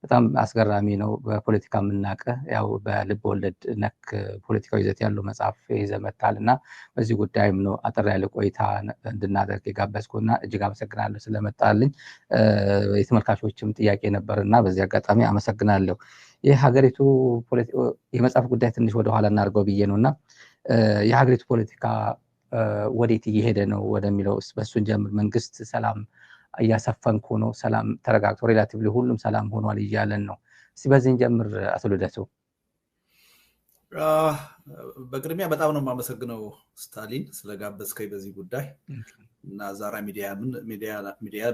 በጣም አስገራሚ ነው። በፖለቲካ የምናቀ ያው በልብ ወለድ ነክ ፖለቲካዊ ይዘት ያለው መጽሐፍ ይዘመታልና በዚህ ጉዳይም ነው አጠር ያለ ቆይታ እንድናደርግ የጋበዝኩና እጅግ አመሰግናለሁ ስለመጣልኝ። የተመልካቾችም ጥያቄ ነበርና በዚህ አጋጣሚ አመሰግናለሁ። የሀገሪቱ የመጽሐፍ ጉዳይ ትንሽ ወደ ኋላ እናድርገው ብዬ ነውና የሀገሪቱ ፖለቲካ ወዴት እየሄደ ነው ወደሚለው በሱን ጀምር። መንግስት ሰላም እያሰፈንኩ ነው፣ ሰላም ተረጋግቶ ሪላቲቭሊ ሁሉም ሰላም ሆኗል እያለን ነው። እስቲ በዚህን ጀምር አቶ ልደቱ። በቅድሚያ በጣም ነው የማመሰግነው ስታሊን ስለጋበዝከኝ በዚህ ጉዳይ እና ዛራ ሚዲያ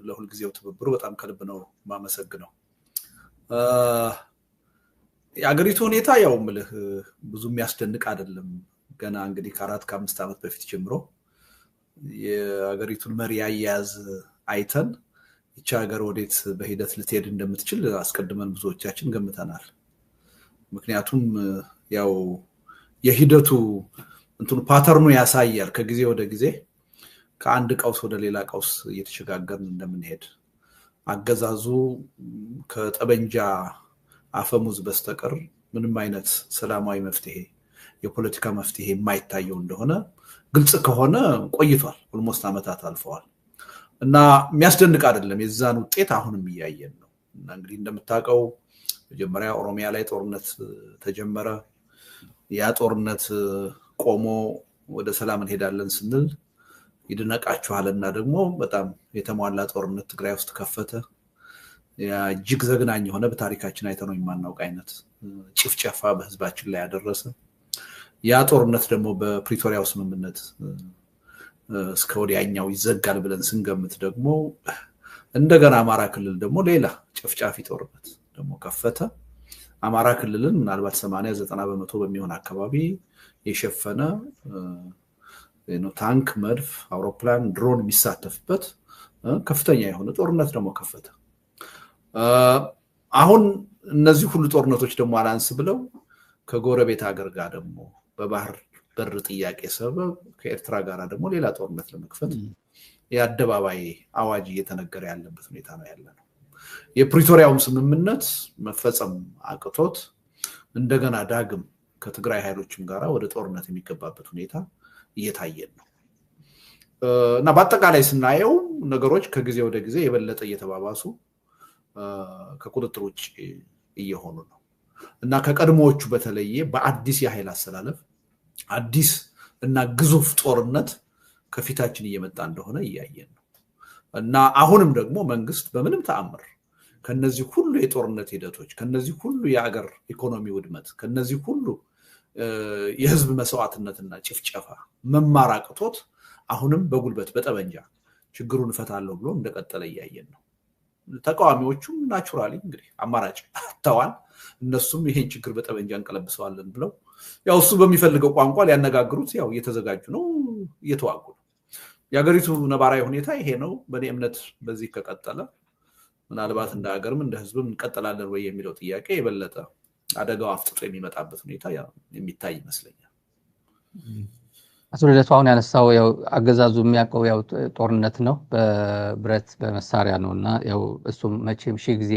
ለሁል ጊዜው ትብብሩ በጣም ከልብ ነው የማመሰግነው። የአገሪቱ ሁኔታ ያው ምልህ ብዙ የሚያስደንቅ አይደለም። ገና እንግዲህ ከ4-5 ዓመት በፊት ጀምሮ የአገሪቱን መሪ አያያዝ አይተን ይቺ ሀገር ወዴት በሂደት ልትሄድ እንደምትችል አስቀድመን ብዙዎቻችን ገምተናል። ምክንያቱም ያው የሂደቱ ፓተርኑ ያሳያል። ከጊዜ ወደ ጊዜ ከአንድ ቀውስ ወደ ሌላ ቀውስ እየተሸጋገርን እንደምንሄድ አገዛዙ ከጠበንጃ አፈሙዝ በስተቀር ምንም አይነት ሰላማዊ መፍትሄ የፖለቲካ መፍትሄ የማይታየው እንደሆነ ግልጽ ከሆነ ቆይቷል። ኦልሞስት ዓመታት አልፈዋል እና የሚያስደንቅ አይደለም። የዛን ውጤት አሁንም እያየን ነው። እና እንግዲህ እንደምታውቀው መጀመሪያ ኦሮሚያ ላይ ጦርነት ተጀመረ። ያ ጦርነት ቆሞ ወደ ሰላም እንሄዳለን ስንል ይድነቃችኋልና ደግሞ በጣም የተሟላ ጦርነት ትግራይ ውስጥ ከፈተ። ያ እጅግ ዘግናኝ የሆነ በታሪካችን አይተነው የማናውቅ አይነት ጭፍጨፋ በህዝባችን ላይ ያደረሰ። ያ ጦርነት ደግሞ በፕሪቶሪያው ስምምነት እስከ ወዲያኛው ይዘጋል ብለን ስንገምት ደግሞ እንደገና አማራ ክልል ደግሞ ሌላ ጨፍጫፊ ጦርነት ደግሞ ከፈተ። አማራ ክልልን ምናልባት 80-90% በሚሆን አካባቢ የሸፈነ ታንክ፣ መድፍ፣ አውሮፕላን፣ ድሮን የሚሳተፍበት ከፍተኛ የሆነ ጦርነት ደግሞ ከፈተ። አሁን እነዚህ ሁሉ ጦርነቶች ደግሞ አላንስ ብለው ከጎረቤት ሀገር ጋር ደግሞ በባህር በር ጥያቄ ሰበብ ከኤርትራ ጋር ደግሞ ሌላ ጦርነት ለመክፈት የአደባባይ አዋጅ እየተነገረ ያለበት ሁኔታ ነው ያለው። የፕሪቶሪያውም ስምምነት መፈጸም አቅቶት እንደገና ዳግም ከትግራይ ኃይሎችም ጋር ወደ ጦርነት የሚገባበት ሁኔታ እየታየን ነው እና በአጠቃላይ ስናየው ነገሮች ከጊዜ ወደ ጊዜ የበለጠ እየተባባሱ ከቁጥጥር ውጭ እየሆኑ ነው እና ከቀድሞዎቹ በተለየ በአዲስ የኃይል አሰላለፍ አዲስ እና ግዙፍ ጦርነት ከፊታችን እየመጣ እንደሆነ እያየን ነው እና አሁንም ደግሞ መንግስት በምንም ተአምር ከነዚህ ሁሉ የጦርነት ሂደቶች ከነዚህ ሁሉ የአገር ኢኮኖሚ ውድመት ከነዚህ ሁሉ የህዝብ መስዋዕትነትና ጭፍጨፋ መማራቅቶት አሁንም በጉልበት በጠበንጃ ችግሩን ፈታለሁ ብሎ እንደቀጠለ እያየን ነው። ተቃዋሚዎቹም ናቹራሊ እንግዲህ አማራጭ ተዋል። እነሱም ይሄን ችግር በጠበንጃ እንቀለብሰዋለን ብለው ያው እሱ በሚፈልገው ቋንቋ ሊያነጋግሩት ያው እየተዘጋጁ ነው፣ እየተዋጉ ነው። የሀገሪቱ ነባራዊ ሁኔታ ይሄ ነው። በእኔ እምነት በዚህ ከቀጠለ ምናልባት እንደ ሀገርም እንደ ህዝብም እንቀጥላለን ወይ የሚለው ጥያቄ የበለጠ አደጋው አፍጥጦ የሚመጣበት ሁኔታ የሚታይ ይመስለኛል። አቶ ልደቱ አሁን ያነሳው ያው አገዛዙ የሚያውቀው ያው ጦርነት ነው፣ በብረት በመሳሪያ ነውና ያው እሱም መቼም ሺህ ጊዜ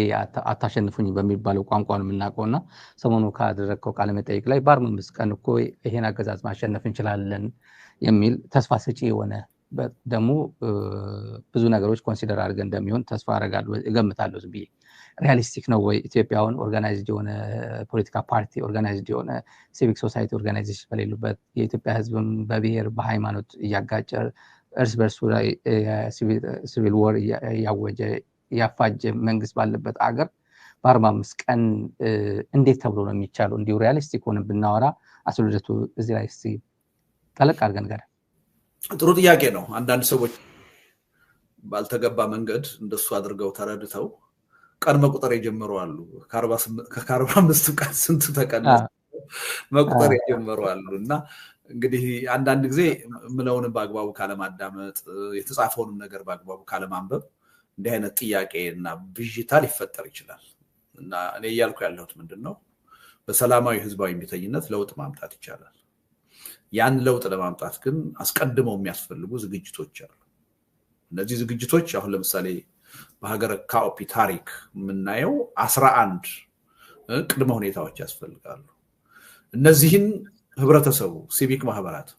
አታሸንፉኝ በሚባለው ቋንቋ ነው የምናውቀውና ሰሞኑ ካደረግከው ቃለ መጠይቅ ላይ በ45 ቀን እኮ ይሄን አገዛዝ ማሸነፍ እንችላለን የሚል ተስፋ ሰጪ የሆነ ደግሞ ብዙ ነገሮች ኮንሲደር አድርገን እንደሚሆን ተስፋ አደርጋለሁ እገምታለሁ። ዝም ብዬ ሪያሊስቲክ ነው ወይ ኢትዮጵያውን ኦርጋናይዝድ የሆነ ፖለቲካ ፓርቲ ኦርጋናይዝድ የሆነ ሲቪክ ሶሳይቲ ኦርጋናይዜሽን በሌሉበት የኢትዮጵያ ህዝብም በብሔር በሃይማኖት እያጋጨ እርስ በርሱ ላይ ሲቪል ወር ያወጀ ያፋጀ መንግስት ባለበት አገር በ45 ቀን እንዴት ተብሎ ነው የሚቻለው? እንዲሁ ሪያሊስቲክ ሆነ ብናወራ አቶ ልደቱ እዚህ ላይ እስቲ ጠለቅ አድርገን ጋር ጥሩ ጥያቄ ነው። አንዳንድ ሰዎች ባልተገባ መንገድ እንደሱ አድርገው ተረድተው ቀን መቁጠር የጀመሩ አሉ። ከ45 ቀን ስንቱ ተቀነሰ መቁጠር የጀመሩ አሉ እና እንግዲህ አንዳንድ ጊዜ ምለውን በአግባቡ ካለማዳመጥ የተጻፈውን ነገር በአግባቡ ካለማንበብ እንዲህ አይነት ጥያቄና ብዥታ ሊፈጠር ይችላል እና እኔ እያልኩ ያለሁት ምንድነው በሰላማዊ ህዝባዊ እምቢተኝነት ለውጥ ማምጣት ይቻላል። ያን ለውጥ ለማምጣት ግን አስቀድመው የሚያስፈልጉ ዝግጅቶች አሉ። እነዚህ ዝግጅቶች አሁን ለምሳሌ በሀገረ ካኦፒ ታሪክ የምናየው 11 ቅድመ ሁኔታዎች ያስፈልጋሉ። እነዚህን ህብረተሰቡ፣ ሲቪክ ማህበራት፣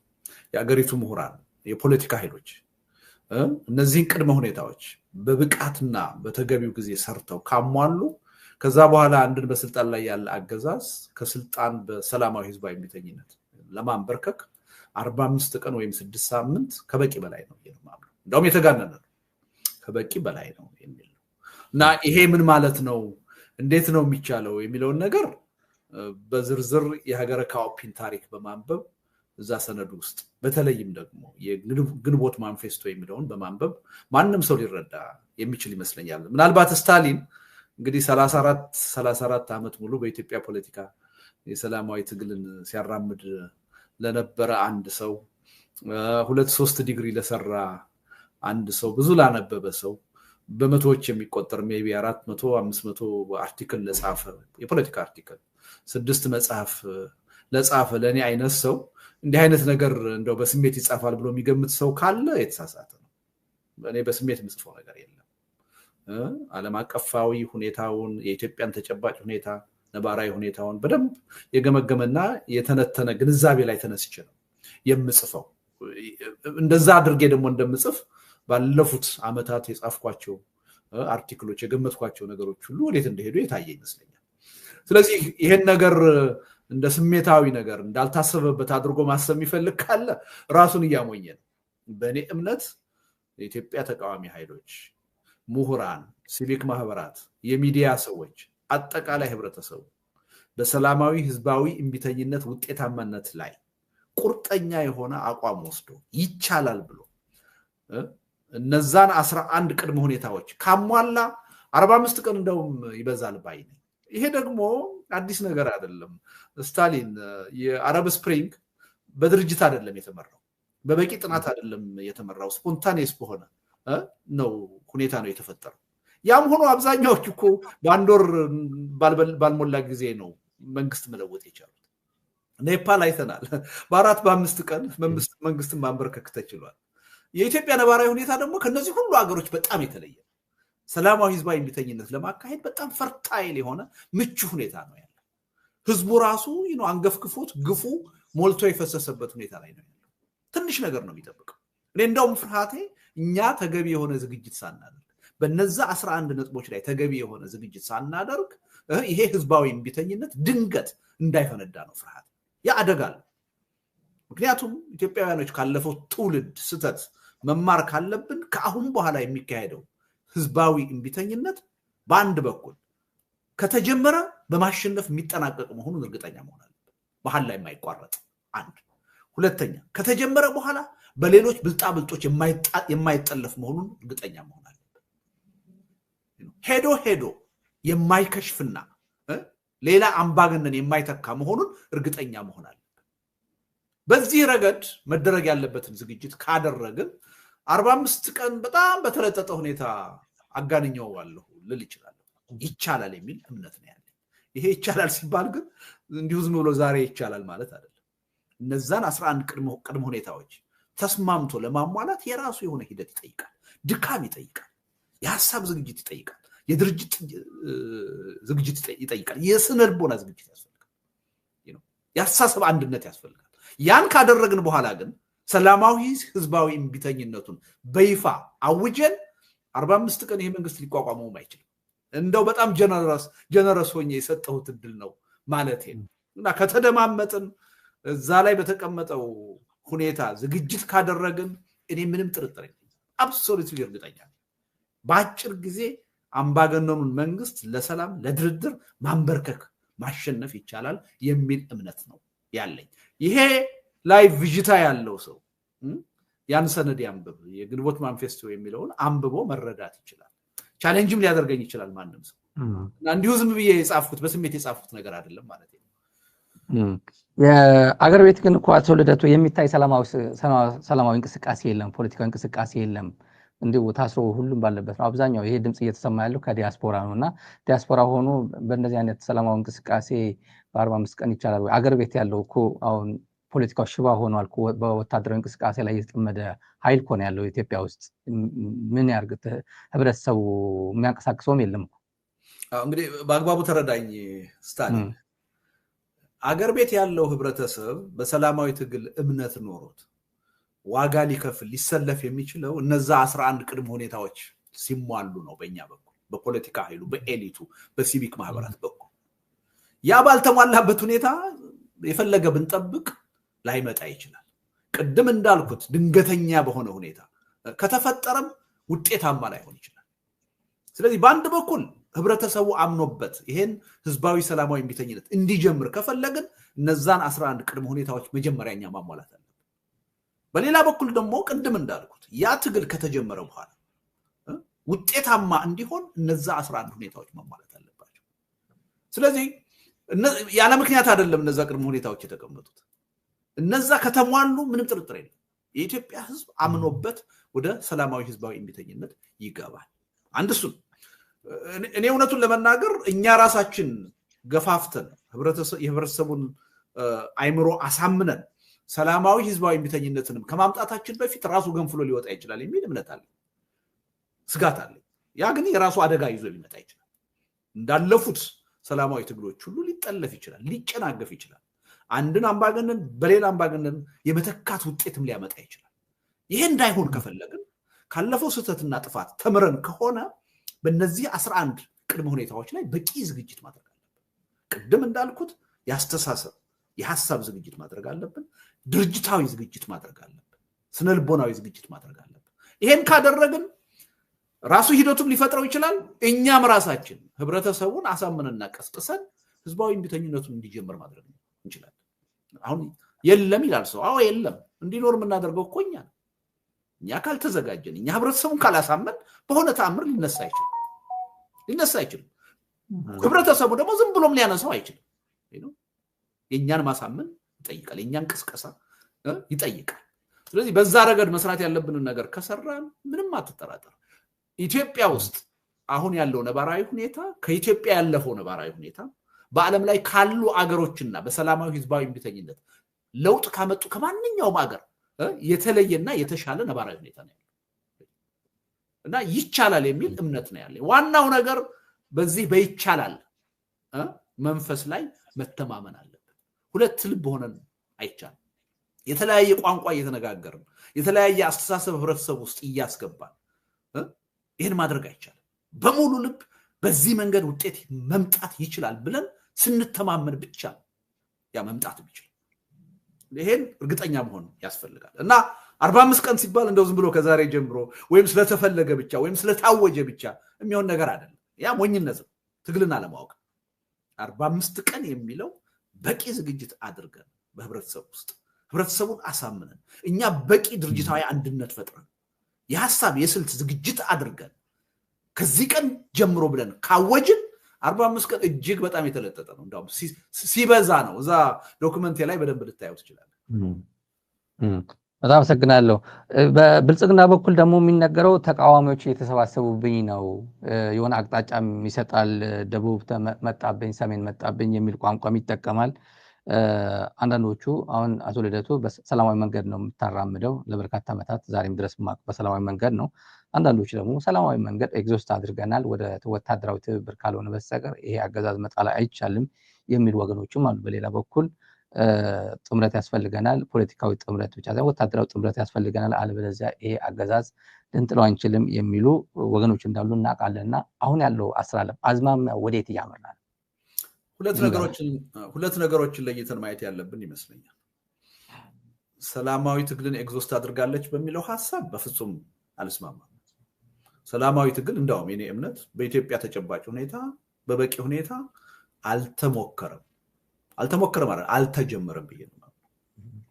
የአገሪቱ ምሁራን፣ የፖለቲካ ኃይሎች እነዚህን ቅድመ ሁኔታዎች በብቃትና በተገቢው ጊዜ ሰርተው ካሟሉ ከዛ በኋላ አንድን በስልጣን ላይ ያለ አገዛዝ ከስልጣን በሰላማዊ ህዝባዊ እምቢተኝነት ለማንበርከክ 45 ቀን ወይም 6 ሳምንት ከበቂ በላይ ነው የሚለው። እንደውም የተጋነነ ነው፣ ከበቂ በላይ ነው የሚል ነው። እና ይሄ ምን ማለት ነው፣ እንዴት ነው የሚቻለው የሚለውን ነገር በዝርዝር የሀገረ ካኦፒን ታሪክ በማንበብ እዛ ሰነዱ ውስጥ በተለይም ደግሞ የግንቦት ማንፌስቶ የሚለውን በማንበብ ማንም ሰው ሊረዳ የሚችል ይመስለኛል። ምናልባት ስታሊን እንግዲህ 34 ዓመት ሙሉ በኢትዮጵያ ፖለቲካ የሰላማዊ ትግልን ሲያራምድ ለነበረ አንድ ሰው 2-3 ዲግሪ ለሰራ አንድ ሰው ብዙ ላነበበ ሰው በመቶዎች የሚቆጠር ሜቢ 400-500 አርቲክል ለጻፈ የፖለቲካ አርቲክል 6 መጽሐፍ ለጻፈ ለኔ አይነት ሰው እንዲህ አይነት ነገር እንደው በስሜት ይጻፋል ብሎ የሚገምት ሰው ካለ የተሳሳተ ነው። እኔ በስሜት የምጽፈው ነገር የለም። ዓለም አቀፋዊ ሁኔታውን የኢትዮጵያን ተጨባጭ ሁኔታ ነባራዊ ሁኔታውን በደንብ የገመገመና የተነተነ ግንዛቤ ላይ ተነስቼ ነው የምጽፈው። እንደዛ አድርጌ ደግሞ እንደምጽፍ ባለፉት ዓመታት የጻፍኳቸው አርቲክሎች የገመትኳቸው ነገሮች ሁሉ ወዴት እንደሄዱ የታየ ይመስለኛል። ስለዚህ ይሄን ነገር እንደ ስሜታዊ ነገር እንዳልታሰበበት አድርጎ ማሰብ የሚፈልግ ካለ ራሱን እያሞኘ ነው። በእኔ እምነት የኢትዮጵያ ተቃዋሚ ኃይሎች፣ ምሁራን፣ ሲቪክ ማህበራት፣ የሚዲያ ሰዎች፣ አጠቃላይ ህብረተሰቡ በሰላማዊ ህዝባዊ እምቢተኝነት ውጤታማነት ላይ ቁርጠኛ የሆነ አቋም ወስዶ ይቻላል ብሎ እነዛን 11 ቅድመ ሁኔታዎች ካሟላ 45 ቀን እንደውም ይበዛል ባይ ነኝ። ይሄ ደግሞ አዲስ ነገር አይደለም። ስታሊን የአረብ ስፕሪንግ በድርጅት አይደለም የተመራው፣ በበቂ ጥናት አይደለም የተመራው፣ ስፖንታኔስ በሆነ ነው ሁኔታ ነው የተፈጠረው። ያም ሆኖ አብዛኛዎቹ እኮ በአንድ ወር ባልሞላ ጊዜ ነው መንግስት መለወጥ የቻሉት። ኔፓል አይተናል። በ4-5 ቀን መንግስትን ማንበርከክ ተችሏል። የኢትዮጵያ ነባራዊ ሁኔታ ደግሞ ከነዚህ ሁሉ ሀገሮች በጣም የተለየ ሰላማዊ ህዝባዊ እምቢተኝነት ለማካሄድ በጣም ፈርታይል የሆነ ምቹ ሁኔታ ነው ያለው። ህዝቡ ራሱ አንገፍክፎት ግፉ ሞልቶ የፈሰሰበት ሁኔታ ላይ ነው ያለው። ትንሽ ነገር ነው የሚጠብቀው። እኔ እንደውም ፍርሃቴ እኛ ተገቢ የሆነ ዝግጅት ሳናደርግ በነዛ 11 ነጥቦች ላይ ተገቢ የሆነ ዝግጅት ሳናደርግ ይሄ ህዝባዊ እምቢተኝነት ድንገት እንዳይፈነዳ ነው ፍርሃት። ያ አደጋ አለ። ምክንያቱም ኢትዮጵያውያኖች ካለፈው ትውልድ ስተት መማር ካለብን ከአሁን በኋላ የሚካሄደው ህዝባዊ እምቢተኝነት በአንድ በኩል ከተጀመረ በማሸነፍ የሚጠናቀቅ መሆኑን እርግጠኛ መሆን አለብን። መሀል ላይ የማይቋረጥ አንድ። ሁለተኛ ከተጀመረ በኋላ በሌሎች ብልጣብልጦች የማይጠለፍ መሆኑን እርግጠኛ መሆን አለብን። ሄዶ የማይከሽፍና ሌላ አምባገነን የማይተካ መሆኑን እርግጠኛ መሆን አለብን። በዚህ ረገድ መደረግ ያለበትን ዝግጅት ካደረግን 45 ቀን በጣም በተለጠጠ ሁኔታ አጋንኛዋለሁ ልል ይችላል። ይቻላል የሚል እምነት ነው ያለኝ። ይሄ ይቻላል ሲባል ግን እንዲሁ ዝም ብሎ ዛሬ ይቻላል ማለት አይደለም። እነዛን 11 ቅድመ ሁኔታዎች ተስማምቶ ለማሟላት የራሱ የሆነ ሂደት ይጠይቃል፣ ድካም ይጠይቃል፣ የሐሳብ ዝግጅት ይጠይቃል፣ የድርጅት ዝግጅት ይጠይቃል፣ የስነ ልቦና ዝግጅት ያስፈልጋል፣ የአስተሳሰብ አንድነት ያስፈልጋል። ያን ካደረግን በኋላ ግን ሰላማዊ ህዝባዊ እምቢተኝነቱን በይፋ አውጀን 45 ቀን ይሄ መንግስት ሊቋቋመው አይችልም። እንደው በጣም ጀነረስ ሆኜ የሰጠሁት እድል ነው ማለት ነው። እና ከተደማመጥን እዛ ላይ በተቀመጠው ሁኔታ ዝግጅት ካደረግን እኔ ምንም ጥርጥር የለኝም፣ አብሶሉትሊ እርግጠኛ ነኝ በአጭር ጊዜ አምባገነኑን መንግስት ለሰላም ለድርድር ማንበርከክ ማሸነፍ ይቻላል የሚል እምነት ነው ያለኝ። ይሄ ላይ ቪዥታ ያለው ሰው ያን ሰነድ ያንብብ፣ የግንቦት ማንፌስቶ የሚለውን አንብቦ መረዳት ይችላል። ቻሌንጅም ሊያደርገኝ ይችላል ማንም ሰው። እና እንዲሁ ዝም ብዬ የጻፍኩት በስሜት የጻፍኩት ነገር አይደለም ማለት ነው። የአገር ቤት ግን እኮ አቶ ልደቱ የሚታይ ሰላማዊ እንቅስቃሴ የለም፣ ፖለቲካዊ እንቅስቃሴ የለም። እንዲሁ ታስሮ ሁሉም ባለበት ነው። አብዛኛው ይሄ ድምጽ እየተሰማ ያለው ከዲያስፖራ ነው። እና ዲያስፖራ ሆኖ በእንደዚህ አይነት ሰላማዊ እንቅስቃሴ በ45 ቀን ይቻላል ወይ? አገር ቤት ያለው እኮ አሁን ፖለቲካው ሽባ ሆኗል። በወታደራዊ እንቅስቃሴ ላይ የተጠመደ ኃይል እኮ ነው ያለው ኢትዮጵያ ውስጥ። ምን ያርግ? ህብረተሰቡ የሚያንቀሳቅሰውም የለም። እንግዲህ በአግባቡ ተረዳኝ ስታሊን። አገር ቤት ያለው ህብረተሰብ በሰላማዊ ትግል እምነት ኖሮት ዋጋ ሊከፍል ሊሰለፍ የሚችለው እነዛ 11 ቅድመ ሁኔታዎች ሲሟሉ ነው። በእኛ በኩል በፖለቲካ ኃይሉ፣ በኤሊቱ፣ በሲቪክ ማህበራት በኩል ያ ባልተሟላበት ሁኔታ የፈለገ ብንጠብቅ ላይመጣ ይችላል። ቅድም እንዳልኩት ድንገተኛ በሆነ ሁኔታ ከተፈጠረም ውጤታማ ላይሆን ይችላል። ስለዚህ በአንድ በኩል ህብረተሰቡ አምኖበት ይሄን ህዝባዊ ሰላማዊ እምቢተኝነት እንዲጀምር ከፈለግን እነዛን 11 ቅድመ ሁኔታዎች መጀመሪያኛ ማሟላት አለብን። በሌላ በኩል ደግሞ ቅድም እንዳልኩት ያ ትግል ከተጀመረ በኋላ ውጤታማ እንዲሆን እነዛ 11 ሁኔታዎች ማሟላት አለባቸው። ስለዚህ ያለ ምክንያት አይደለም እነዛ ቅድመ ሁኔታዎች የተቀመጡት። እነዛ ከተሟሉ ምንም ጥርጥር የለም የኢትዮጵያ ህዝብ አምኖበት ወደ ሰላማዊ ህዝባዊ እምቢተኝነት ይገባል። አንድ እሱ እኔ እውነቱን ለመናገር እኛ ራሳችን ገፋፍተን የህብረተሰቡን አይምሮ አሳምነን ሰላማዊ ህዝባዊ እምቢተኝነትንም ከማምጣታችን በፊት ራሱ ገንፍሎ ሊወጣ ይችላል የሚል እምነት አለ፣ ስጋት አለ። ያ ግን የራሱ አደጋ ይዞ ሊመጣ ይችላል። እንዳለፉት ሰላማዊ ትግሎች ሁሉ ሊጠለፍ ይችላል፣ ሊጨናገፍ ይችላል። አንድን አምባገነን በሌላ አምባገነን የመተካት ውጤትም ሊያመጣ ይችላል። ይሄ እንዳይሆን ከፈለግን ካለፈው ስህተትና ጥፋት ተምረን ከሆነ በእነዚህ 11 ቅድመ ሁኔታዎች ላይ በቂ ዝግጅት ማድረግ አለብን። ቅድም እንዳልኩት የአስተሳሰብ የሐሳብ ዝግጅት ማድረግ አለብን፣ ድርጅታዊ ዝግጅት ማድረግ አለብን፣ ስነልቦናዊ ዝግጅት ማድረግ አለብን። ይሄን ካደረግን ራሱ ሂደቱም ሊፈጥረው ይችላል። እኛም ራሳችን ህብረተሰቡን አሳምነንና ቀስቅሰን ህዝባዊ እምቢተኝነቱን እንዲጀምር ማድረግ እንችላለን። አሁን የለም ይላል ሰው። አዎ የለም። እንዲኖር የምናደርገው እኮ እኛ ካልተዘጋጀን፣ እኛ ህብረተሰቡን ካላሳመን በሆነ ተአምር ሊነሳ አይችልም። ህብረተሰቡ ደግሞ ዝም ብሎም ሊያነሳው አይችልም። የእኛን ማሳመን ይጠይቃል፣ የእኛን ቅስቀሳ ይጠይቃል። ስለዚህ በዛ ረገድ መስራት ያለብንን ነገር ከሰራን ምንም አትጠራጠር፣ ኢትዮጵያ ውስጥ አሁን ያለው ነባራዊ ሁኔታ ከኢትዮጵያ ያለፈው ነባራዊ ሁኔታ በዓለም ላይ ካሉ አገሮችና በሰላማዊ ህዝባዊ እምቢተኝነት ለውጥ ካመጡ ከማንኛውም አገር የተለየና የተሻለ ነባራዊ ሁኔታ ነው እና ይቻላል የሚል እምነት ነው ያለ። ዋናው ነገር በዚህ በይቻላል መንፈስ ላይ መተማመን አለብን። ሁለት ልብ ሆነን አይቻልም። የተለያየ ቋንቋ እየተነጋገርን የተለያየ አስተሳሰብ ህብረተሰብ ውስጥ እያስገባን ይሄን ማድረግ አይቻልም። በሙሉ ልብ በዚህ መንገድ ውጤት መምጣት ይችላል ብለን ስንተማመን ብቻ ያ መምጣት ይችላል። ይሄን እርግጠኛ መሆን ያስፈልጋል እና 45 ቀን ሲባል እንደው ዝም ብሎ ከዛሬ ጀምሮ ወይም ስለተፈለገ ብቻ ወይም ስለታወጀ ብቻ የሚሆን ነገር አይደለም። ያ ሞኝነት ነው፣ ትግልን አለማወቅ። 45 ቀን የሚለው በቂ ዝግጅት አድርገን በህብረተሰብ ውስጥ ህብረተሰቡን አሳምነን እኛ በቂ ድርጅታዊ አንድነት ፈጥረን የሐሳብ የስልት ዝግጅት አድርገን ከዚህ ቀን ጀምሮ ብለን ካወጅን 45 ቀን እጅግ በጣም የተለጠጠ ነው። እንደውም ሲበዛ ነው። እዛ ዶክመንት ላይ በደንብ ልታየው ትችላለህ። በጣም አመሰግናለሁ። በብልጽግና በኩል ደግሞ የሚነገረው ተቃዋሚዎች እየተሰባሰቡብኝ ነው፣ የሆነ አቅጣጫም ይሰጣል፣ ደቡብ መጣብኝ፣ ሰሜን መጣብኝ የሚል ቋንቋም ይጠቀማል። አንዳንዶቹ አሁን አቶ ልደቱ በሰላማዊ መንገድ ነው የምታራምደው ለበርካታ ዓመታት፣ ዛሬም ድረስ በሰላማዊ መንገድ ነው። አንዳንዶቹ ደግሞ ሰላማዊ መንገድ ኤግዞስት አድርገናል፣ ወደ ወታደራዊ ትብብር ካልሆነ በስተቀር ይሄ አገዛዝ መጣል አይቻልም የሚል ወገኖችም አሉ። በሌላ በኩል ጥምረት ያስፈልገናል፣ ፖለቲካዊ ጥምረት ብቻ ሳይሆን ወታደራዊ ጥምረት ያስፈልገናል፣ አለበለዚያ ይሄ አገዛዝ ልንጥለው አንችልም የሚሉ ወገኖች እንዳሉ እናውቃለንና አሁን ያለው አስራለም አዝማሚያ ወዴት እያመራ ነው? ሁለት ነገሮችን ለይተን ማየት ያለብን ይመስለኛል። ሰላማዊ ትግልን ኤግዞስት አድርጋለች በሚለው ሐሳብ በፍጹም አልስማማም። ሰላማዊ ትግል እንደውም የኔ እምነት በኢትዮጵያ ተጨባጭ ሁኔታ በበቂ ሁኔታ አልተሞከረም ማለት አልተጀመረም ብዬ ነው።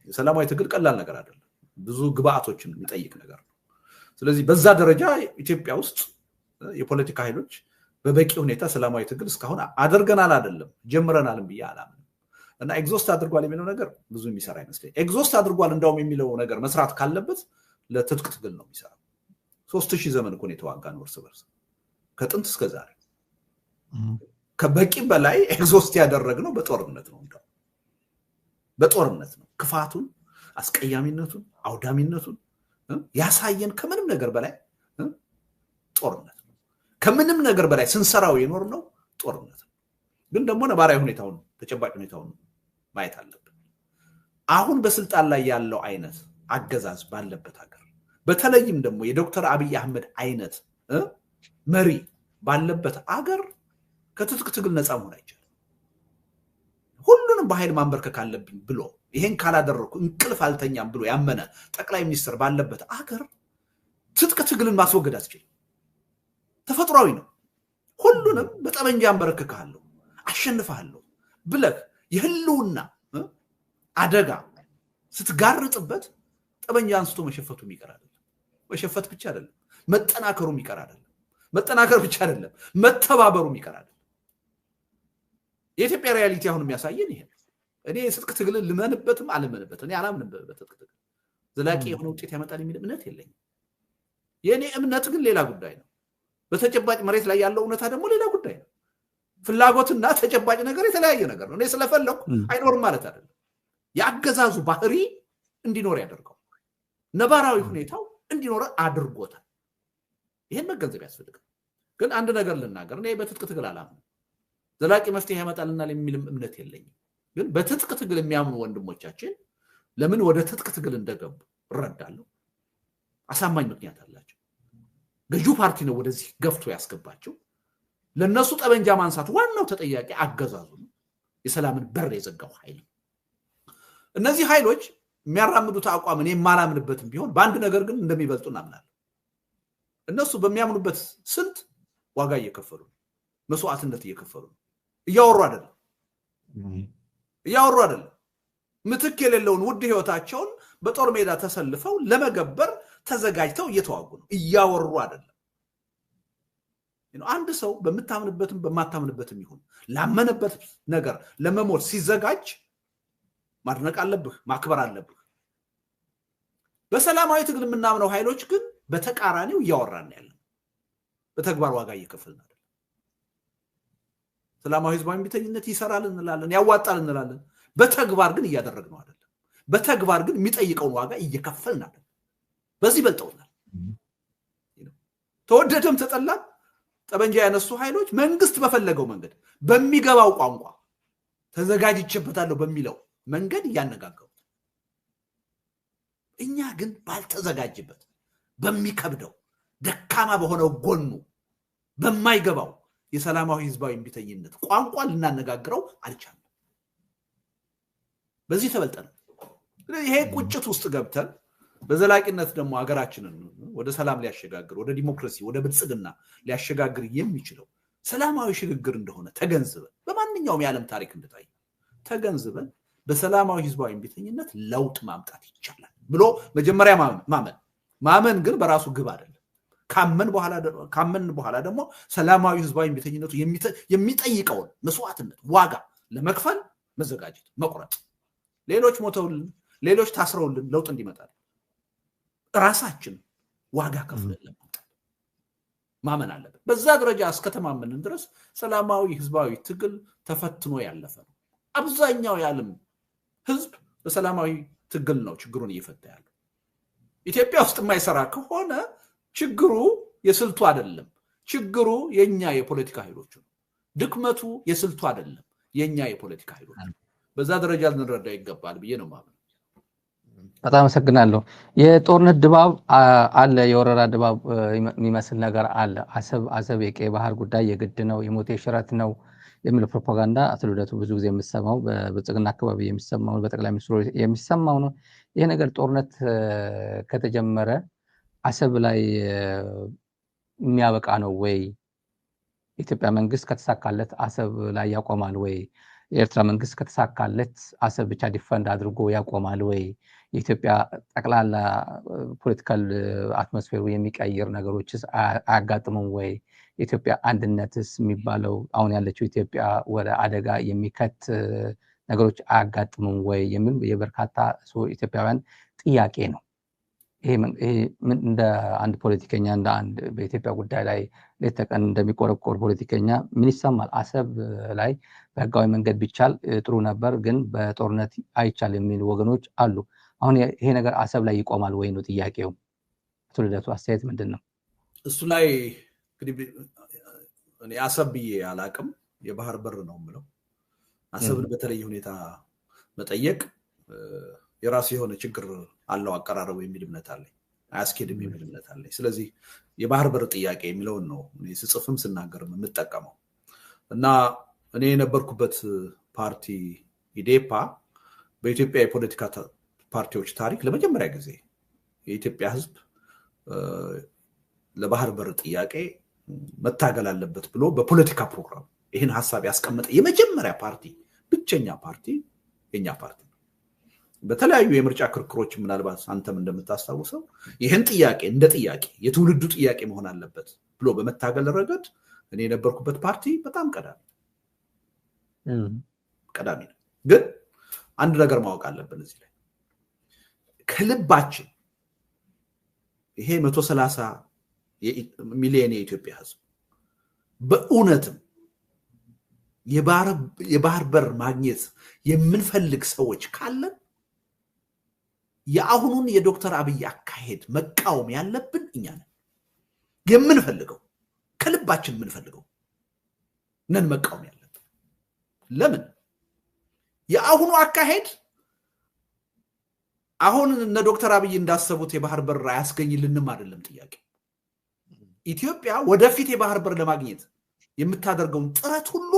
ሰላማዊ ትግል ቀላል ነገር አይደለም፣ ብዙ ግብአቶችን የሚጠይቅ ነገር ነው። ስለዚህ በዛ ደረጃ ኢትዮጵያ ውስጥ የፖለቲካ ኃይሎች በበቂ ሁኔታ ሰላማዊ ትግል እስካሁን አድርገናል አይደለም ጀምረናልም ብዬ አላምንም እና ኤግዞስት አድርጓል የሚለው ነገር ብዙ የሚሰራ አይመስለኝ። ኤግዞስት አድርጓል እንደውም የሚለው ነገር መስራት ካለበት ለትጥቅ ትግል ነው የሚሰራው። 3000 ዘመን እኮ ነው የተዋጋን እርስ በርስ ከጥንት እስከ ዛሬ። ከበቂ በላይ ኤግዞስት ያደረግነው በጦርነት ነው። በጦርነት ነው ክፋቱን አስቀያሚነቱን አውዳሚነቱን ያሳየን ከምንም ነገር በላይ ጦርነት ከምንም ነገር በላይ ስንሰራው የኖር ነው ጦርነት ግን ደግሞ ነባራዊ ሁኔታውን ተጨባጭ ሁኔታውን ማየት አለብን አሁን በስልጣን ላይ ያለው አይነት አገዛዝ ባለበት ሀገር በተለይም ደግሞ የዶክተር አብይ አህመድ አይነት መሪ ባለበት ሀገር ከትጥቅ ትግል ነፃ መሆን አይቻልም ሁሉንም በኃይል ማንበርከክ አለብኝ ብሎ ይሄን ካላደረኩ እንቅልፍ አልተኛም ብሎ ያመነ ጠቅላይ ሚኒስትር ባለበት ሀገር ትጥቅ ትግልን ማስወገድ አስችልም ተፈጥሯዊ ነው ሁሉንም በጠመንጃ አንበረክካለሁ አሸንፋለሁ ብለህ የህልውና አደጋ ስትጋርጥበት ጠመንጃ አንስቶ መሸፈቱ የሚቀር አይደለም መሸፈት ብቻ አይደለም መጠናከሩ የሚቀር አይደለም መጠናከር ብቻ አይደለም መተባበሩ የሚቀር አይደለም የኢትዮጵያ ሪያሊቲ አሁን የሚያሳየን ይሄ እኔ ትጥቅ ትግል ልመንበትም አልመንበትም እኔ አላምንበትም ትጥቅ ትግል ዘላቂ የሆነ ውጤት ያመጣል የሚል እምነት የለኝም የኔ እምነት ግን ሌላ ጉዳይ ነው በተጨባጭ መሬት ላይ ያለው እውነታ ደግሞ ሌላ ጉዳይ ነው ፍላጎትና ተጨባጭ ነገር የተለያየ ነገር ነው እኔ ስለፈለኩ አይኖርም ማለት አይደለም ያገዛዙ ባህሪ እንዲኖር ያደርጋል ነባራዊ ሁኔታው እንዲኖር አድርጎታል ይሄን መገንዘብ ያስፈልጋል ግን አንድ ነገር ልናገር እኔ በትጥቅ ትግል አላምንም ዘላቂ መፍትሄ ያመጣልናል የሚል እምነት የለኝም ግን በትጥቅ ትግል የሚያምኑ ወንድሞቻችን ለምን ወደ ትጥቅ ትግል እንደገቡ እረዳለሁ አሳማኝ ምክንያት አላቸው ገዢው ፓርቲ ነው ወደዚህ ገፍቶ ያስገባቸው ለነሱ ጠበንጃ ማንሳት ዋናው ተጠያቂ አገዛዙ ነው የሰላምን በር የዘጋው ኃይል እነዚህ ኃይሎች የሚያራምዱት አቋም እኔ ማላምንበትም ቢሆን በአንድ ነገር ግን እንደሚበልጡ እናምናለን እነሱ በሚያምኑበት ስንት ዋጋ እየከፈሉ መስዋዕትነት እየከፈሉ እያወሩ አይደለም ምትክ የሌለውን ውድ ህይወታቸውን በጦር ሜዳ ተሰልፈው ለመገበር ተዘጋጅተው እየተዋጉ ነው እያወሩ አይደለም አንድ ሰው በመታመንበትም በማታመንበትም ይሁን ላመነበት ነገር ለመሞት ሲዘጋጅ ማድነቅ አለብህ ማክበር አለብህ በሰላማዊ ትግል የምናምነው ኃይሎች ግን በተቃራኒው እያወራን ያለን በተግባር ዋጋ እየከፈልን አይደለም ሰላማዊ ህዝባዊ ቢተኝነት ይሰራል እንላለን ያዋጣል እንላለን በተግባር ግን እያደረግነው አይደለም በተግባር ግን የሚጠይቀውን ዋጋ እየከፈልን አይደለም በዚህ በልጠውናል ተወደደም ተጠላ ጠበንጃ ያነሱ ኃይሎች መንግስት በፈለገው መንገድ በሚገባው ቋንቋ ተዘጋጅቼበታለሁ በሚለው መንገድ ያነጋገሩ እኛ ግን ባልተዘጋጅበት በሚከብደው ደካማ በሆነው ጎኑ በማይገባው የሰላማዊ ህዝባዊ ቢተኝነት ቋንቋ ልናነጋግረው አልቻለም በዚህ ተበልጠን ይሄ ቁጭት ውስጥ ገብተን በዘላቂነት ደግሞ ሀገራችንን ወደ ሰላም ሊያሸጋግር ወደ ዲሞክራሲ ወደ ብልጽግና ሊያሸጋግር የሚችለው ሰላማዊ ሽግግር እንደሆነ ተገንዝበን በማንኛውም የዓለም ታሪክ እንደታይ ተገንዝበን በሰላማዊ ህዝባዊ ቢተኝነት ለውጥ ማምጣት ይቻላል ብሎ መጀመሪያ ማመን ግን በራሱ ግብ አይደለም ካመን በኋላ ደግሞ ሰላማዊ ህዝባዊ ቢተኝነቱ የሚጠይቀውን መስዋዕትነት ዋጋ ለመክፈል መዘጋጀት መቁረጥ ሌሎች ሞተውልን ሌሎች ታስረውልን ለውጥ እንዲመጣ ራሳችን ዋጋ ከፍለን ማመን አለበት በዛ ደረጃ እስከተማመንን ድረስ ሰላማዊ ህዝባዊ ትግል ተፈትኖ ያለፈ ነው አብዛኛው የዓለም ህዝብ በሰላማዊ ትግል ነው ችግሩን እየፈታ ያለው ኢትዮጵያ ውስጥ የማይሰራ ከሆነ ችግሩ የስልቱ አይደለም ችግሩ የኛ የፖለቲካ ኃይሎች ነው ድክመቱ የስልቱ አይደለም የኛ የፖለቲካ ኃይሎች በዛ ደረጃ ልንረዳ ይገባል ብዬ ነው ማለት በጣም አመሰግናለሁ የጦርነት ድባብ አለ የወረራ ድባብ የሚመስል ነገር አለ አሰብ የቀይ ባህር ጉዳይ የግድ ነው የሞት ሽረት ነው የሚል ፕሮፓጋንዳ አትሉደቱ ብዙ ጊዜ የሚሰማው በብልጽግና አካባቢ የሚሰማው በጠቅላይ ሚኒስትሩ የሚሰማው ነው ይሄ ነገር ጦርነት ከተጀመረ አሰብ ላይ የሚያበቃ ነው ወይ ኢትዮጵያ መንግስት ከተሳካለት አሰብ ላይ ያቆማል ወይ የኤርትራ መንግስት ከተሳካለት አሰብ ብቻ ዲፈንድ አድርጎ ያቆማል ወይ የኢትዮጵያ ጠቅላላ ፖለቲካል አትሞስፌሩ የሚቀይር ነገሮችስ አያጋጥሙም ወይ የኢትዮጵያ አንድነትስ የሚባለው አሁን ያለችው ኢትዮጵያ ወደ አደጋ የሚከት ነገሮች አያጋጥሙም ወይ የሚል የበርካታ ኢትዮጵያውያን ጥያቄ ነው እንደ አንድ ፖለቲከኛ እንደ አንድ በኢትዮጵያ ጉዳይ ላይ ሌት ተቀን እንደሚቆረቆር ፖለቲከኛ ምን ይሰማል? አሰብ ላይ በህጋዊ መንገድ ቢቻል ጥሩ ነበር፣ ግን በጦርነት አይቻል የሚሉ ወገኖች አሉ። አሁን ይሄ ነገር አሰብ ላይ ይቆማል ወይ ነው ጥያቄው። አቶ ልደቱ አስተያየት ምንድን ነው? እሱ ላይ እንግዲህ እኔ አሰብ ብዬ አላቅም፣ የባህር በር ነው የምለው። አሰብን በተለየ ሁኔታ መጠየቅ የራሱ የሆነ ችግር አለው አቀራረቡ የሚል እምነት አለኝ፣ አያስኬድም የሚል እምነት አለኝ። ስለዚህ የባህር በር ጥያቄ የሚለውን ነው እኔ ስጽፍም ስናገርም የምጠቀመው እና እኔ የነበርኩበት ፓርቲ ኢዴፓ በኢትዮጵያ የፖለቲካ ፓርቲዎች ታሪክ ለመጀመሪያ ጊዜ የኢትዮጵያ ህዝብ ለባህር በር ጥያቄ መታገል አለበት ብሎ በፖለቲካ ፕሮግራም ይህን ሐሳብ ያስቀመጠ የመጀመሪያ ፓርቲ ብቸኛ ፓርቲ የኛ ፓርቲ ነው። በተለያዩ የምርጫ ክርክሮች ምናልባት አንተም እንደምታስታውሰው ይህን ጥያቄ እንደ ጥያቄ የትውልዱ ጥያቄ መሆን አለበት ብሎ በመታገል ረገድ እኔ የነበርኩበት ፓርቲ በጣም ቀዳሚ ነው። ግን አንድ ነገር ማወቅ አለብን እዚህ ላይ ከልባችን ይሄ 130 ሚሊዮን የኢትዮጵያ ህዝብ በእውነትም የባህር በር ማግኘት የምንፈልግ ሰዎች ካለን የአሁኑን የዶክተር አብይ አካሄድ መቃወም ያለብን እኛ ነን። የምንፈልገው ከልባችን የምንፈልገው ነን መቃወም ያለብን። ለምን? የአሁኑ አካሄድ አሁን እነ ዶክተር አብይ እንዳሰቡት የባህር በር አያስገኝልንም አይደለም ጥያቄ። ኢትዮጵያ ወደፊት የባህር በር ለማግኘት የምታደርገውን ጥረት ሁሉ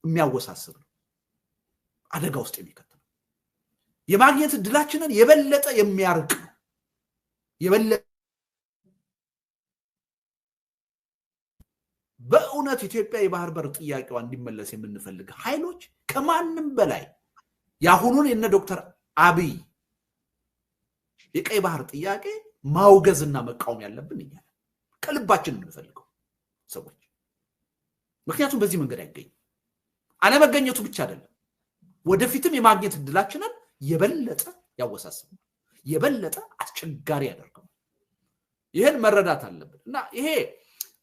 የሚያወሳስብ ነው፣ አደጋ ውስጥ የሚከት ነው። የማግኘት እድላችንን የበለጠ የሚያርቅ ነው። የበለጠ በእውነት ኢትዮጵያ የባህር በር ጥያቄዋ እንዲመለስ የምንፈልግ ኃይሎች ከማንም በላይ ያሁኑን የነ ዶክተር አብይ የቀይ ባህር ጥያቄ ማውገዝና መቃወም ያለብን እኛ ከልባችን የምንፈልገው ሰዎች። ምክንያቱም በዚህ መንገድ አይገኝም። አለመገኘቱ ብቻ አይደለም፣ ወደፊትም የማግኘት እድላችንን የበለጠ ያወሳስባል፣ የበለጠ አስቸጋሪ ያደርገዋል። ይሄን መረዳት አለብን እና ይሄ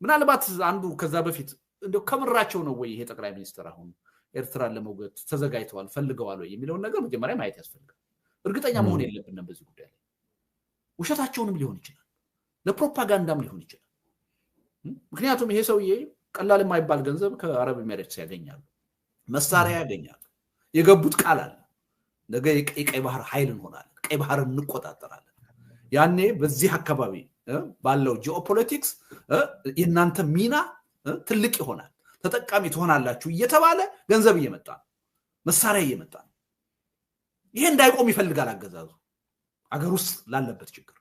ምናልባት አንዱ ከዛ በፊት እንደው ከምራቸው ነው ወይ ይሄ ጠቅላይ ሚኒስትር አሁን ኤርትራን ለመውገድ ተዘጋጅተዋል ፈልገዋል ወይ የሚለውን ነገር መጀመሪያ ማየት ያስፈልጋል። እርግጠኛ መሆን የለብንም በዚህ ጉዳይ ላይ። ውሸታቸውንም ሊሆን ይችላል፣ ለፕሮፓጋንዳም ሊሆን ይችላል። ምክንያቱም ይሄ ሰውዬ ቀላል የማይባል ገንዘብ ከአረብ ኤሚሬትስ ያገኛሉ፣ መሳሪያ ያገኛሉ፣ የገቡት ቃል አለ። ነገ የቀይ ባህር ኃይል እንሆናለን፣ ቀይ ባህርን እንቆጣጠራለን። ያኔ በዚህ አካባቢ ባለው ጂኦፖለቲክስ የእናንተ ሚና ትልቅ ይሆናል፣ ተጠቃሚ ትሆናላችሁ እየተባለ ገንዘብ እየመጣ ነው፣ መሳሪያ እየመጣ ነው። ይሄ እንዳይቆም ይፈልጋል አገዛዙ አገር ውስጥ ላለበት ችግር።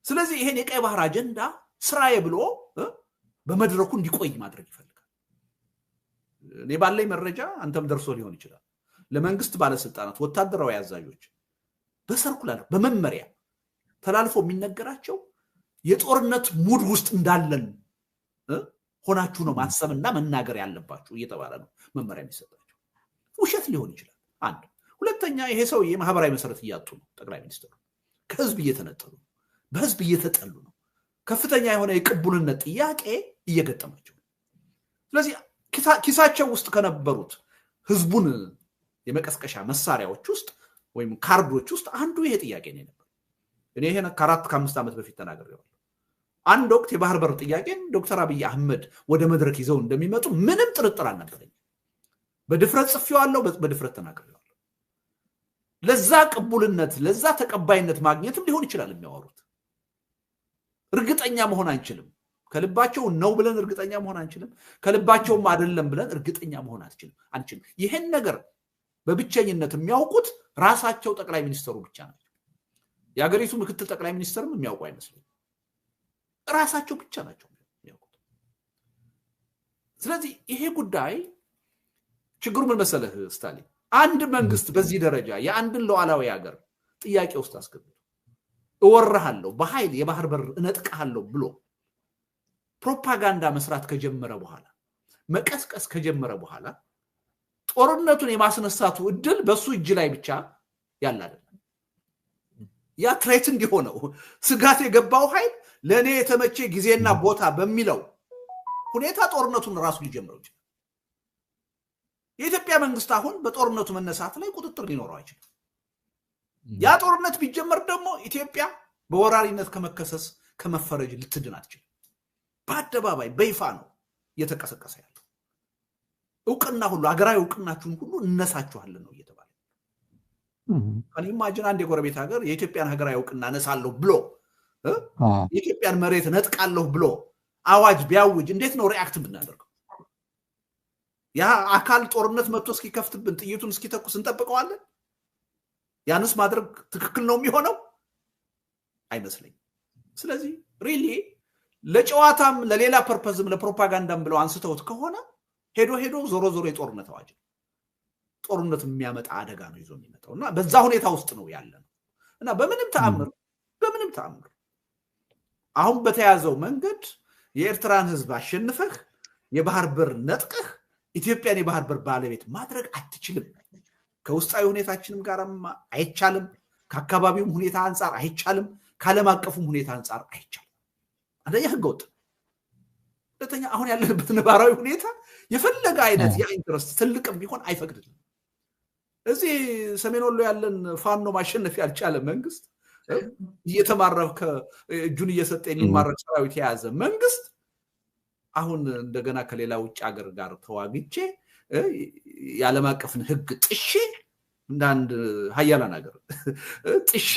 ስለዚህ ይሄን የቀይ ባህር አጀንዳ ስራዬ ብሎ በመድረኩ እንዲቆይ ማድረግ ይፈልጋል። እኔ ባለኝ መረጃ አንተም ደርሶ ሊሆን ይችላል፣ ለመንግስት ባለስልጣናት ወታደራዊ አዛዦች በሰርኩላር በመመሪያ ተላልፎ የሚነገራቸው የጦርነት ሙድ ውስጥ እንዳለን ሆናችሁ ነው ማሰብና መናገር ያለባችሁ እየተባለ ነው መመሪያ የሚሰጣቸው። ውሸት ሊሆን ይችላል አንድ። ሁለተኛ ይሄ ሰውዬ ማህበራዊ መሰረት እያጡ ነው። ጠቅላይ ሚኒስትሩ ከህዝብ እየተነጠሉ ነው፣ በህዝብ እየተጠሉ ነው። ከፍተኛ የሆነ የቅቡልነት ጥያቄ እየገጠማቸው ነው። ስለዚህ ኪሳቸው ውስጥ ከነበሩት ህዝቡን የመቀስቀሻ መሳሪያዎች ውስጥ ወይም ካርዶች ውስጥ አንዱ ይሄ ጥያቄ ነው ነበር። እኔ ይሄን ከ4-5 ዓመት በፊት ተናግሬዋለሁ። አንድ ወቅት የባህር በር ጥያቄን ዶክተር አብይ አህመድ ወደ መድረክ ይዘው እንደሚመጡ ምንም ጥርጥር አልነበረኝ። በድፍረት ጽፌዋለሁ፣ በድፍረት ተናግሬዋለሁ። ለዛ ቅቡልነት ለዛ ተቀባይነት ማግኘትም ሊሆን ይችላል የሚያወሩት። እርግጠኛ መሆን አንችልም። ከልባቸው ነው ብለን እርግጠኛ መሆን አንችልም፣ ከልባቸውም አይደለም ብለን እርግጠኛ መሆን አንችልም። ይሄን ነገር በብቸኝነት የሚያውቁት ራሳቸው ጠቅላይ ሚኒስትሩ ብቻ ናቸው። የሀገሪቱ ምክትል ጠቅላይ ሚኒስትርም የሚያውቁ አይመስልም። ራሳቸው ብቻ ናቸው የሚያውቁት። ስለዚህ ይሄ ጉዳይ ችግሩ ምን መሰለህ ስታሊን፣ አንድ መንግስት በዚህ ደረጃ የአንድን ሉዓላዊ ሀገር ጥያቄ ውስጥ አስገብቶ እወርሃለሁ በኃይል የባህር በር እነጥቅሃለሁ ብሎ ፕሮፓጋንዳ መስራት ከጀመረ በኋላ መቀስቀስ ከጀመረ በኋላ ጦርነቱን የማስነሳቱ እድል በሱ እጅ ላይ ብቻ ያለ አይደለም። ያ ትሬት እንዲሆነው ስጋት የገባው ኃይል ለኔ የተመቸ ጊዜና ቦታ በሚለው ሁኔታ ጦርነቱን ራሱ ሊጀምረው ይችላል። የኢትዮጵያ መንግስት አሁን በጦርነቱ መነሳት ላይ ቁጥጥር ሊኖረው አይችልም። ያ ጦርነት ቢጀመር ደግሞ ኢትዮጵያ በወራሪነት ከመከሰስ ከመፈረጅ ልትድን አትችልም። በአደባባይ በይፋ ነው እየተቀሰቀሰ ያለው። እውቅና ሁሉ አገራዊ እውቅናችሁን ሁሉ እነሳችኋለን ነው እየተባለ። ከኔ ማጅን አንድ የጎረቤት ሀገር የኢትዮጵያን ሀገራዊ እውቅና ነሳለሁ ብሎ የኢትዮጵያን መሬት ነጥቃለሁ ብሎ አዋጅ ቢያውጅ እንዴት ነው ሪአክት ብናደርገው? ያ አካል ጦርነት መጥቶ እስኪከፍትብን ጥይቱን እስኪተኩስ እንጠብቀዋለን? ያንስ ማድረግ ትክክል ነው የሚሆነው? አይመስለኝም። ስለዚህ ሪሊ ለጨዋታም ለሌላ ፐርፐዝም ለፕሮፓጋንዳም ብለው አንስተውት ከሆነ ሄዶ ዞሮ የጦርነት አዋጅ ጦርነት የሚያመጣ አደጋ ነው ይዞ የሚመጣው እና በዛ ሁኔታ ውስጥ ነው ያለነው እና በምንም ተአምር አሁን በተያዘው መንገድ የኤርትራን ህዝብ አሸንፈህ የባህር በር ነጥቀህ ኢትዮጵያን የባህር በር ባለቤት ማድረግ አትችልም። ከውስጣዊ ሁኔታችንም ጋርም አይቻልም፣ ከአካባቢውም ሁኔታ አንፃር አይቻልም፣ ከዓለም አቀፉም ሁኔታ አንፃር አይቻልም። አንደኛ ህገወጥ፣ ሁለተኛ አሁን ያለንበት ነባራዊ ሁኔታ የፈለገ አይነት የኢንትረስት ትልቅም ቢሆን አይፈቅድልም። እዚህ ሰሜን ወሎ ያለን ፋኖ ማሸነፍ ያልቻለ መንግስት እየተማረከ እጁን እየሰጠ የሚማረክ ሰራዊት የያዘ መንግስት አሁን እንደገና ከሌላ ውጭ ሀገር ጋር ተዋግቼ የዓለም አቀፍን ህግ ጥሼ እንዳንድ ሀያላን ሀገር ጥሼ